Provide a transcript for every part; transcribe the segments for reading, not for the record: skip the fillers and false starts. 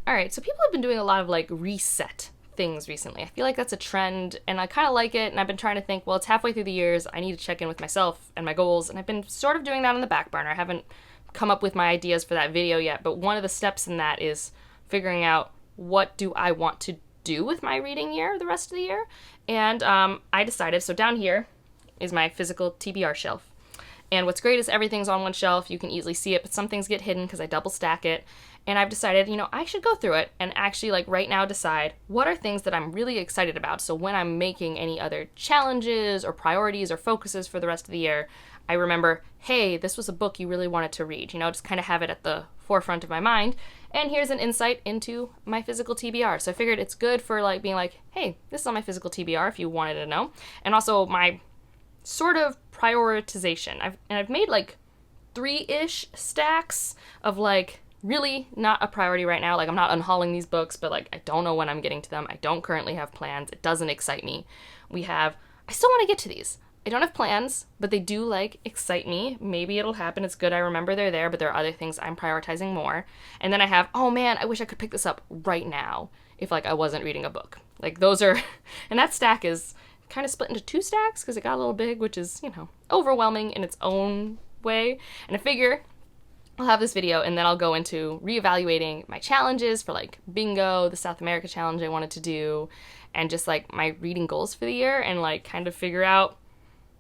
All right, so people have been doing a lot of like reset things recently. I feel like that's a trend and I kind of like it, and I've been trying to think, well, it's halfway through the years, I need to check in with myself and my goals, and I've been sort of doing that on the back burner. I haven't come up with my ideas for that video yet, but one of the steps in that is figuring out what do I want to do with my reading year the rest of the year. And I decided, so down here is my physical TBR shelf. And what's great is everything's on one shelf. You can easily see it, but some things get hidden because I double stack it. And I've decided, I should go through it and actually like right now decide what are things that I'm really excited about. So when I'm making any other challenges or priorities or focuses for the rest of the year, I remember, hey, this was a book you really wanted to read, just kind of have it at the forefront of my mind. And here's an insight into my physical TBR. So I figured it's good for like being like, hey, this is on my physical TBR if you wanted to know. And also my sort of prioritization. I've made like 3-ish stacks of like really not a priority right now. Like I'm not unhauling these books, but like I don't know when I'm getting to them. I don't currently have plans. It doesn't excite me. I still want to get to these. I don't have plans, but they do like excite me. Maybe it'll happen. It's good. I remember they're there, but there are other things I'm prioritizing more. And then I have, oh man, I wish I could pick this up right now if like I wasn't reading a book. Like those are, and that stack is kind of split into 2 stacks because it got a little big, which is, overwhelming in its own way. And I figure I'll have this video and then I'll go into reevaluating my challenges for like bingo, the South America challenge I wanted to do, and just like my reading goals for the year, and like kind of figure out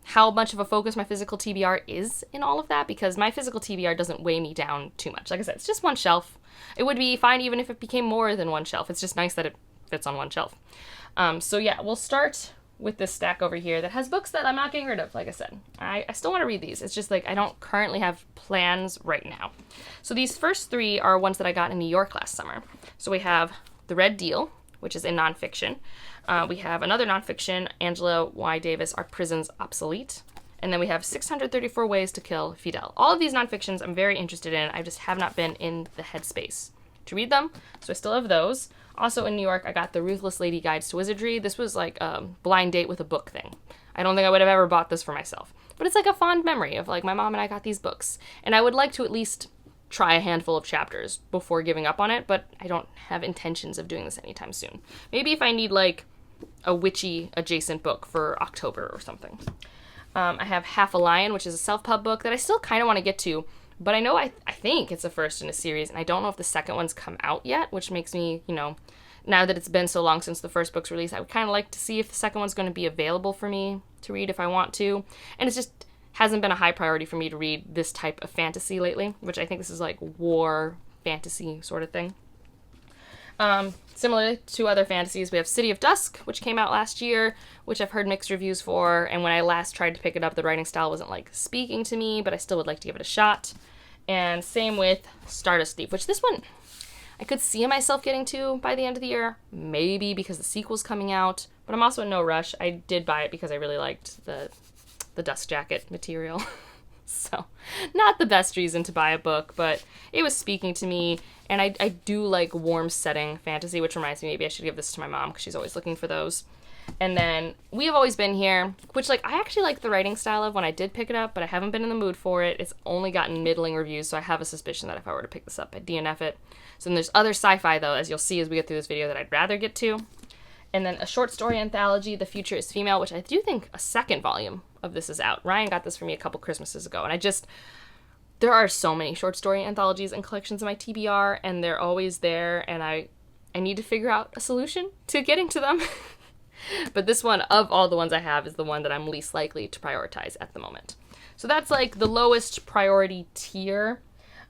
how much of a focus my physical TBR is in all of that, because my physical TBR doesn't weigh me down too much. Like I said, it's just one shelf. It would be fine even if it became more than one shelf. It's just nice that it fits on one shelf. So yeah, we'll start with this stack over here that has books that I'm not getting rid of. Like I said, I still want to read these. It's just like I don't currently have plans right now. So these first 3 are ones that I got in New York last summer. So we have The Red Deal, which is in nonfiction. We have another nonfiction, Angela Y. Davis, Are Prisons Obsolete? And then we have 634 Ways to Kill Fidel. All of these nonfictions I'm very interested in. I just have not been in the headspace to read them, so I still have those. Also in New York, I got The Ruthless Lady Guides to Wizardry. This was like a blind date with a book thing. I don't think I would have ever bought this for myself. But it's like a fond memory of like my mom and I got these books. And I would like to at least try a handful of chapters before giving up on it, but I don't have intentions of doing this anytime soon. Maybe if I need like a witchy adjacent book for October or something. I have Half a Lion, which is a self-pub book that I still kind of want to get to, but I know I think it's the first in a series, and I don't know if the second one's come out yet, which makes me, now that it's been so long since the first book's release, I would kind of like to see if the second one's going to be available for me to read if I want to. And it just hasn't been a high priority for me to read this type of fantasy lately, which I think this is like war fantasy sort of thing. Similar to other fantasies, we have City of Dusk, which came out last year, which I've heard mixed reviews for, and when I last tried to pick it up, the writing style wasn't like speaking to me, but I still would like to give it a shot. And same with Stardust Thief, which this one I could see myself getting to by the end of the year, maybe because the sequel's coming out, but I'm also in no rush. I did buy it because I really liked the dust jacket material. So, not the best reason to buy a book, but it was speaking to me, and I do like warm setting fantasy, which reminds me maybe I should give this to my mom because she's always looking for those. And then We Have Always Been Here, which like I actually like the writing style of when I did pick it up, but I haven't been in the mood for it. It's only gotten middling reviews, so I have a suspicion that if I were to pick this up, I'd DNF it. So then there's other sci-fi, though, as you'll see as we get through this video, that I'd rather get to. And then a short story anthology, The Future is Female, which I do think a second volume of this is out. Ryan got this for me a couple Christmases ago, and there are so many short story anthologies and collections in my TBR, and they're always there, and I need to figure out a solution to getting to them. But this one, of all the ones I have, is the one that I'm least likely to prioritize at the moment. So that's like the lowest priority tier.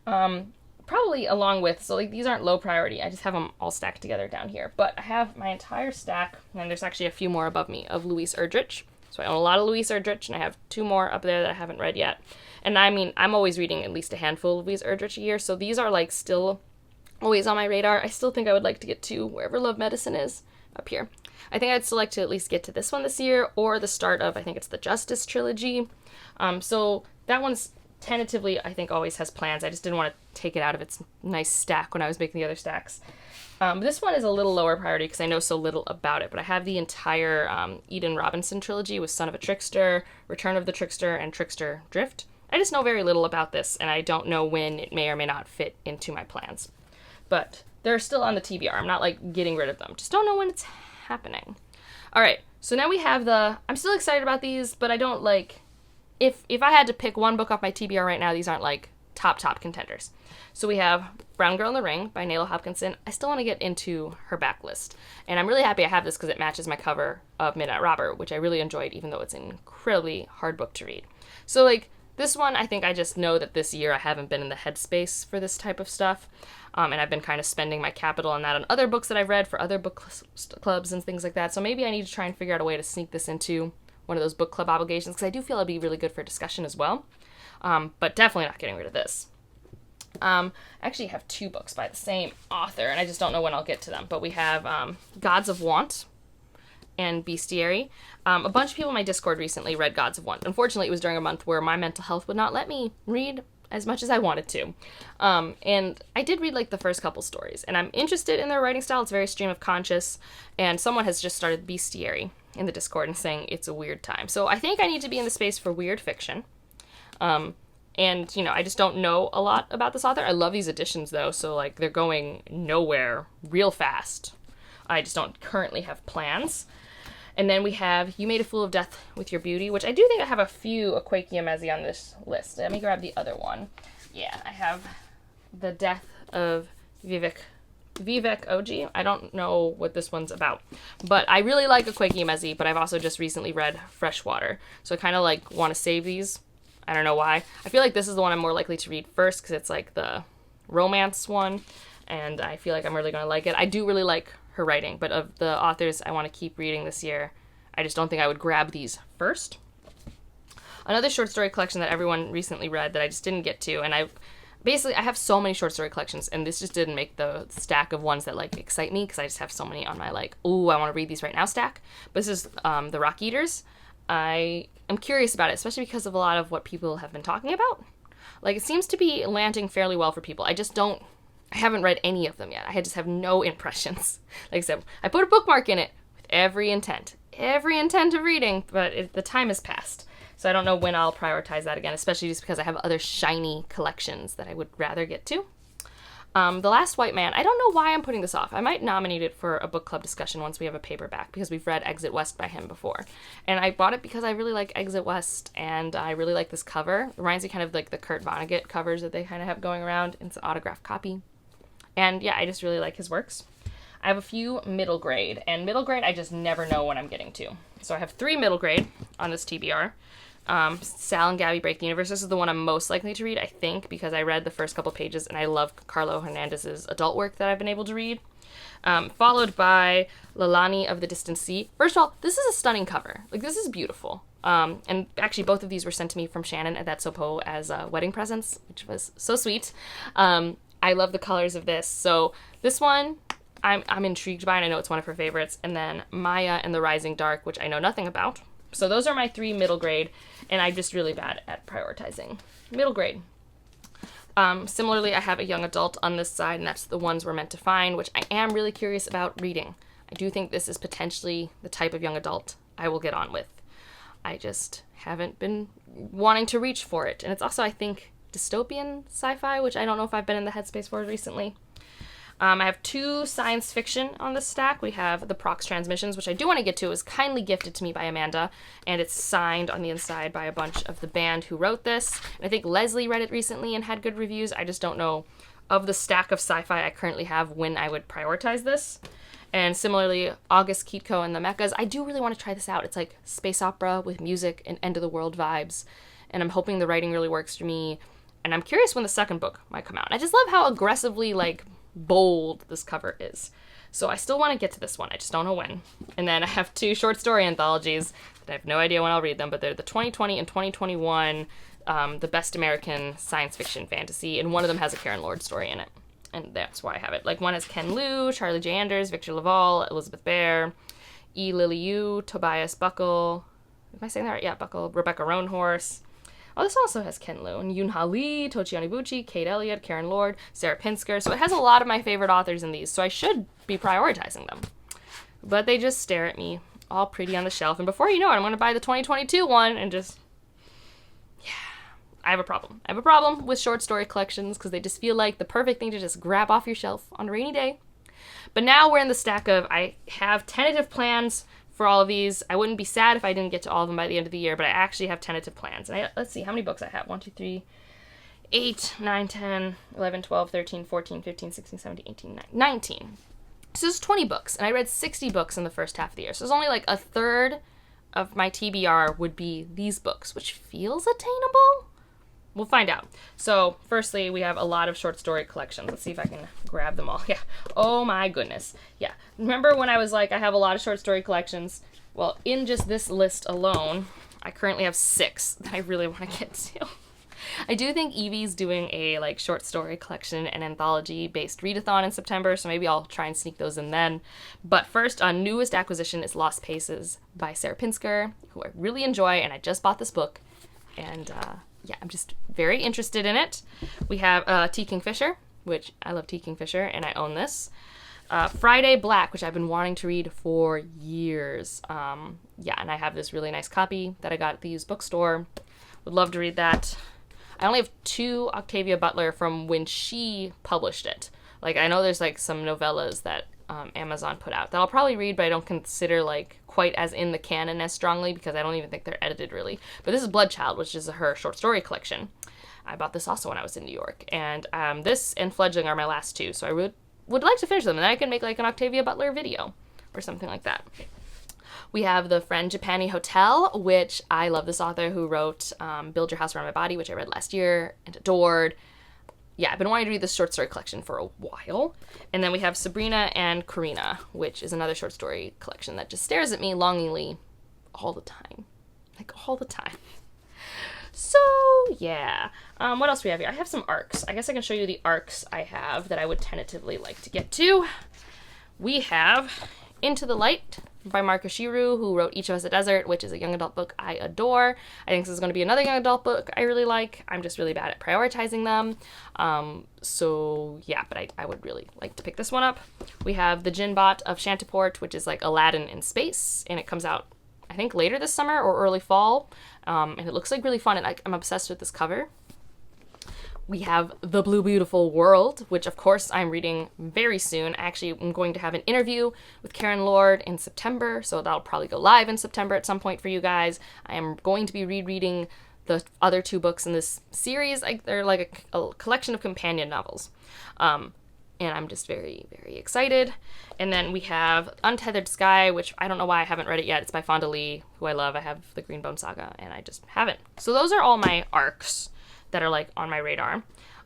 Probably along with, so like these aren't low priority, I just have them all stacked together down here. But I have my entire stack, and there's actually a few more above me, of Louise Erdrich. So I own a lot of Louise Erdrich, and I have 2 more up there that I haven't read yet. And I mean, I'm always reading at least a handful of Louise Erdrich a year, so these are like still always on my radar. I still think I would like to get to Wherever Love Medicine Is, up here. I think I'd still like to at least get to this one this year, or the start of, I think it's the Justice trilogy. So that one's tentatively, I think, always has plans. I just didn't want to take it out of its nice stack when I was making the other stacks. This one is a little lower priority because I know so little about it, but I have the entire Eden Robinson trilogy with Son of a Trickster, Return of the Trickster, and Trickster Drift. I just know very little about this, and I don't know when it may or may not fit into my plans. But they're still on the TBR. I'm not like getting rid of them. Just don't know when it's happening. All right, so now we have I'm still excited about these, but I don't like, if I had to pick one book off my TBR right now, these aren't like top contenders. So we have Brown Girl in the Ring by Nayla Hopkinson. I still want to get into her backlist. And I'm really happy I have this because it matches my cover of Midnight Robber, which I really enjoyed, even though it's an incredibly hard book to read. So like this one, I think I just know that this year I haven't been in the headspace for this type of stuff. And I've been kind of spending my capital on that on other books that I've read for other book clubs and things like that. So maybe I need to try and figure out a way to sneak this into one of those book club obligations, because I do feel it'd be really good for discussion as well. But definitely not getting rid of this. I actually have two books by the same author, and I just don't know when I'll get to them. But we have Gods of Want and Bestiary. A bunch of people in my Discord recently read Gods of Want. Unfortunately, it was during a month where my mental health would not let me read as much as I wanted to. And I did read like the first couple stories, and I'm interested in their writing style. It's very stream of conscious, and someone has just started Bestiary in the Discord and saying it's a weird time. So I think I need to be in the space for weird fiction. And, you know, I just don't know a lot about this author. I love these editions, though, so, like, they're going nowhere real fast. I just don't currently have plans. And then we have You Made a Fool of Death with Your Beauty, which I do think I have a few Akwaeke Emezi on this list. Let me grab the other one. Yeah, I have The Death of Vivek Oji. I don't know what this one's about. But I really like Akwaeke Emezi, but I've also just recently read Freshwater. So I kind of, like, want to save these. I don't know why. I feel like this is the one I'm more likely to read first because it's like the romance one, and I feel like I'm really going to like it. I do really like her writing, but of the authors I want to keep reading this year, I just don't think I would grab these first. Another short story collection that everyone recently read that I just didn't get to, and I have so many short story collections, and this just didn't make the stack of ones that like excite me because I just have so many on my like, ooh, I want to read these right now stack. But this is The Rock Eaters. I am curious about it, especially because of a lot of what people have been talking about. Like, it seems to be landing fairly well for people. I haven't read any of them yet. I just have no impressions. Like I said, I put a bookmark in it with every intent of reading, but the time has passed. So I don't know when I'll prioritize that again, especially just because I have other shiny collections that I would rather get to. The Last White Man, I don't know why I'm putting this off. I might nominate it for a book club discussion once we have a paperback, because we've read Exit West by him before. And I bought it because I really like Exit West, and I really like this cover. It reminds me kind of like the Kurt Vonnegut covers that they kind of have going around. It's an autographed copy. And yeah, I just really like his works. I have a few middle grade, and middle grade I just never know when I'm getting to. So I have 3 middle grade on this TBR. Sal and Gabby Break the Universe. This is the one I'm most likely to read, I think, because I read the first couple pages and I love Carlo Hernandez's adult work that I've been able to read. Followed by Lalani of the Distant Sea. First of all, this is a stunning cover. Like, this is beautiful. And actually, both of these were sent to me from Shannon at That's So Po as wedding presents, which was so sweet. I love the colors of this. So this one, I'm intrigued by, and I know it's one of her favorites. And then Maya and the Rising Dark, which I know nothing about. So those are my 3 middle grade, and I'm just really bad at prioritizing middle grade. Similarly, I have a young adult on this side, and that's The Ones We're Meant to Find, which I am really curious about reading. I do think this is potentially the type of young adult I will get on with. I just haven't been wanting to reach for it. And it's also, I think, dystopian sci-fi, which I don't know if I've been in the headspace for recently. I have 2 science fiction on this stack. We have The Prox Transmissions, which I do want to get to. It was kindly gifted to me by Amanda, and it's signed on the inside by a bunch of the band who wrote this. And I think Leslie read it recently and had good reviews. I just don't know of the stack of sci-fi I currently have when I would prioritize this. And similarly, August Keatco and the Mechas. I do really want to try this out. It's like space opera with music and end-of-the-world vibes. And I'm hoping the writing really works for me. And I'm curious when the second book might come out. And I just love how aggressively, like, bold this cover is. So I still want to get to this one. I just don't know when. And then I have 2 short story anthologies that I have no idea when I'll read them, but they're the 2020 and 2021 the Best American Science Fiction Fantasy, and one of them has a Karen Lord story in it. And that's why I have it. Like, one has Ken Liu, Charlie J. Anders, Victor Laval, Elizabeth Bear, E. Lily Yu, Tobias Buckle. Am I saying that right? Yeah, Buckle. Rebecca Roanhorse. Oh, this also has Ken Liu, and Yoon Ha Lee, Tochi Onibuchi, Kate Elliott, Karen Lord, Sarah Pinsker. So it has a lot of my favorite authors in these, so I should be prioritizing them. But they just stare at me, all pretty on the shelf. And before you know it, I'm going to buy the 2022 one and just... Yeah. I have a problem. I have a problem with short story collections because they just feel like the perfect thing to just grab off your shelf on a rainy day. But now we're in the stack of, I have tentative plans for all of these. I wouldn't be sad if I didn't get to all of them by the end of the year, but I actually have tentative plans. And let's see how many books I have. 1, 2, 3, 8, 9, 10, 11, 12, 13, 14, 15, 16, 17, 18, 19. So there's 20 books, and I read 60 books in the first half of the year. So there's only like a third of my TBR would be these books, which feels attainable. We'll find out. So firstly, we have a lot of short story collections. Let's see if I can grab them all. Yeah. Oh my goodness. Yeah. Remember when I was like, I have a lot of short story collections? Well, in just this list alone, I currently have 6 that I really want to get to. I do think Evie's doing a like short story collection and anthology based readathon in September, so maybe I'll try and sneak those in then. But first, our newest acquisition is Lost Paces by Sarah Pinsker, who I really enjoy, and I just bought this book, and yeah, I'm just very interested in it. We have T. Kingfisher, which I love T. Kingfisher, and I own this. Friday Black, which I've been wanting to read for years. Yeah, and I have this really nice copy that I got at the used bookstore. Would love to read that. I only have 2 Octavia Butler from when she published it. Like, I know there's, like, some novellas that Amazon put out that I'll probably read, but I don't consider, like, quite as in the canon as strongly because I don't even think they're edited, really. But this is Bloodchild, which is her short story collection. I bought this also when I was in New York. And this and Fledgling are my last 2, so I would like to finish them, and then I can make, like, an Octavia Butler video or something like that. We have The Frangipani Hotel, which I love this author who wrote Build Your House Around My Body, which I read last year and adored. Yeah, I've been wanting to read this short story collection for a while. And then we have Sabrina and Karina, which is another short story collection that just stares at me longingly all the time. Like, all the time. So, yeah. What else do we have here? I have some arcs. I guess I can show you the arcs I have that I would tentatively like to get to. We have Into the Light by Marcus Giroux, who wrote Each of Us a Desert, which is a young adult book I adore. I think this is going to be another young adult book I really like. I'm just really bad at prioritizing them. So yeah, but I would really like to pick this one up. We have The Djinn-Bot of Shantiport, which is like Aladdin in space, and it comes out, I think, later this summer or early fall. And it looks like really fun, and I'm obsessed with this cover. We have The Blue Beautiful World, which of course I'm reading very soon. Actually, I'm going to have an interview with Karen Lord in September, so that'll probably go live in September at some point for you guys. I am going to be rereading the other 2 books in this series. They're like a collection of companion novels. And I'm just very, very excited. And then we have Untethered Sky, which I don't know why I haven't read it yet. It's by Fonda Lee, who I love. I have the Greenbone Saga, and I just haven't. So those are all my arcs that are like on my radar.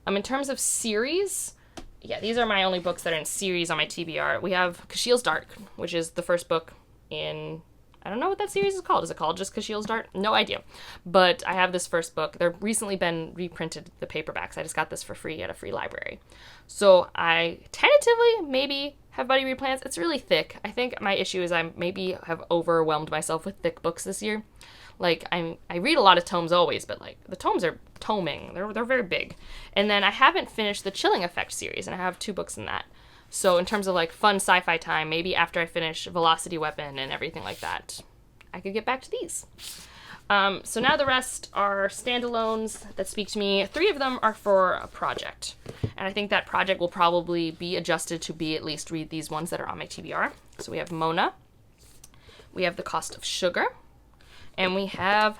In terms of series, yeah, these are my only books that are in series on my TBR. We have Kashiel's Dark, which is the first book in, I don't know what that series is called. Is it called just Kashiel's Dark? No idea. But I have this first book. They've recently been reprinted, the paperbacks. I just got this for free at a free library. So I tentatively maybe have buddy read plans. It's really thick. I think my issue is I maybe have overwhelmed myself with thick books this year. Like, I read a lot of tomes always, but, like, the tomes are toming. They're very big. And then I haven't finished the Chilling Effect series, and I have 2 books in that. So in terms of, like, fun sci-fi time, maybe after I finish Velocity Weapon and everything like that, I could get back to these. So now the rest are standalones that speak to me. 3 of them are for a project. And I think that project will probably be adjusted to be at least read these ones that are on my TBR. So we have Mona. We have The Cost of Sugar. And we have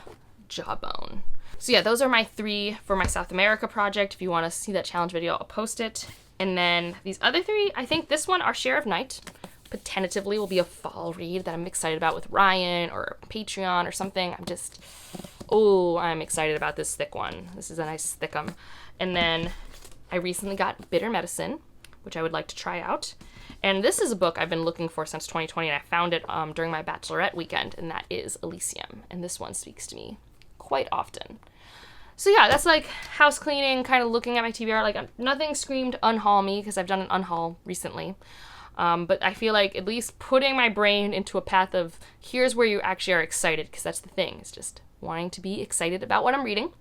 Jawbone. So yeah, those are my 3 for my South America project. If you want to see that challenge video, I'll post it. And then these other 3, I think this one, Our Share of Night, but tentatively will be a fall read that I'm excited about with Ryan or Patreon or something. I'm excited about this thick one. This is a nice thickum. And then I recently got Bitter Medicine, which I would like to try out. And this is a book I've been looking for since 2020, and I found it during my bachelorette weekend, and that is Elysium. And this one speaks to me quite often. So yeah, that's like house cleaning, kind of looking at my TBR. Like, nothing screamed unhaul me, because I've done an unhaul recently. But I feel like at least putting my brain into a path of here's where you actually are excited, because that's the thing, is just wanting to be excited about what I'm reading.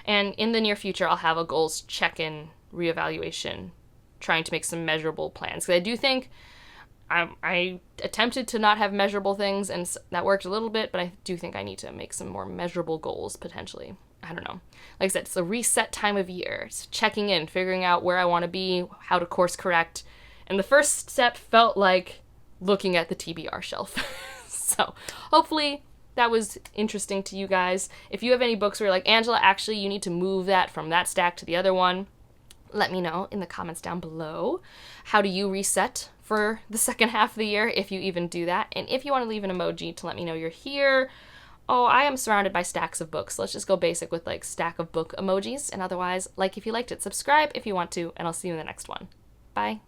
And in the near future, I'll have a goals check-in reevaluation, trying to make some measurable plans. Because I do think I attempted to not have measurable things, and that worked a little bit, but I do think I need to make some more measurable goals, potentially. I don't know. Like I said, it's a reset time of year. It's checking in, figuring out where I want to be, how to course correct. And the first step felt like looking at the TBR shelf. So hopefully that was interesting to you guys. If you have any books where you're like, Angela, actually, you need to move that from that stack to the other one, let me know in the comments down below. How do you reset for the second half of the year, if you even do that? And if you want to leave an emoji to let me know you're here. Oh, I am surrounded by stacks of books. Let's just go basic with like stack of book emojis. And otherwise, like if you liked it, subscribe if you want to, and I'll see you in the next one. Bye.